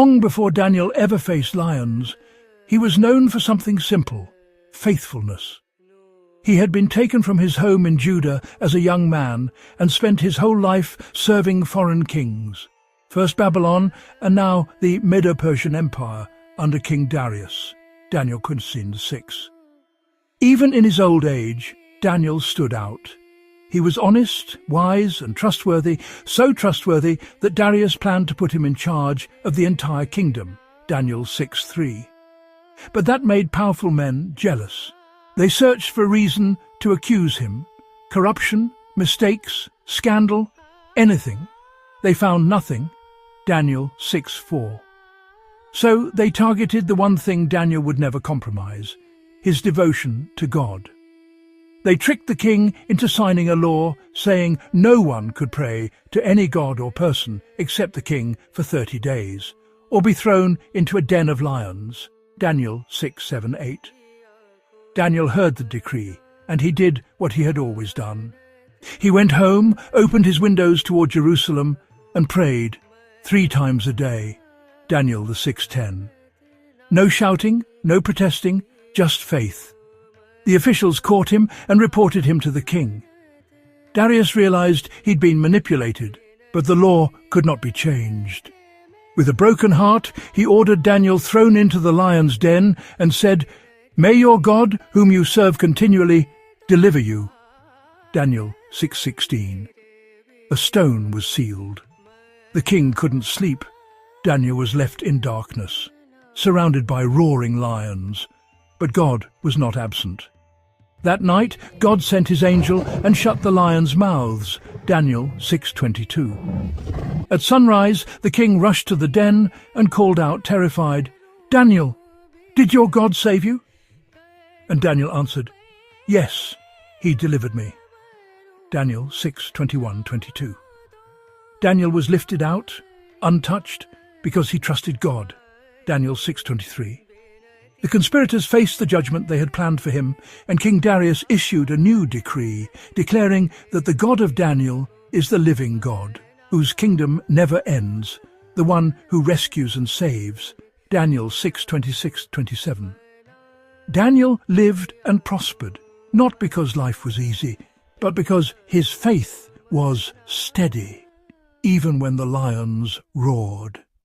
Long before Daniel ever faced lions, he was known for something simple: faithfulness. He had been taken from his home in Judah as a young man and spent his whole life serving foreign kings, first Babylon and now the Medo-Persian Empire under King Darius. Daniel 6. Even in his old age, Daniel stood out. He was honest, wise and trustworthy, so trustworthy that Darius planned to put him in charge of the entire kingdom. Daniel 6:3. But that made powerful men jealous. They searched for a reason to accuse him: corruption, mistakes, scandal, anything. They found nothing. Daniel 6:4. So they targeted the one thing Daniel would never compromise: his devotion to God. They tricked the king into signing a law saying no one could pray to any god or person except the king for 30 days, or be thrown into a den of lions. Daniel 6:7-8. Daniel heard the decree, and he did what he had always done. He went home, opened his windows toward Jerusalem, and prayed 3 times a day. Daniel 6:10. No shouting, no protesting, just faith. The officials caught him and reported him to the king. Darius realized he'd been manipulated, but the law could not be changed. With a broken heart, he ordered Daniel thrown into the lion's den and said, "May your God, whom you serve continually, deliver you." Daniel 6:16. A stone was sealed. The king couldn't sleep. Daniel was left in darkness, surrounded by roaring lions. But God was not absent. That night, God sent his angel and shut the lions' mouths. Daniel 6:22. At sunrise, the king rushed to the den and called out, terrified, "Daniel, did your God save you?" And Daniel answered, "Yes, he delivered me." Daniel 6:21-22. Daniel was lifted out, untouched, because he trusted God. Daniel 6:23. The conspirators faced the judgment they had planned for him, and King Darius issued a new decree, declaring that the God of Daniel is the living God, whose kingdom never ends, the one who rescues and saves. Daniel 6:26-27. Daniel lived and prospered, not because life was easy, but because his faith was steady, even when the lions roared.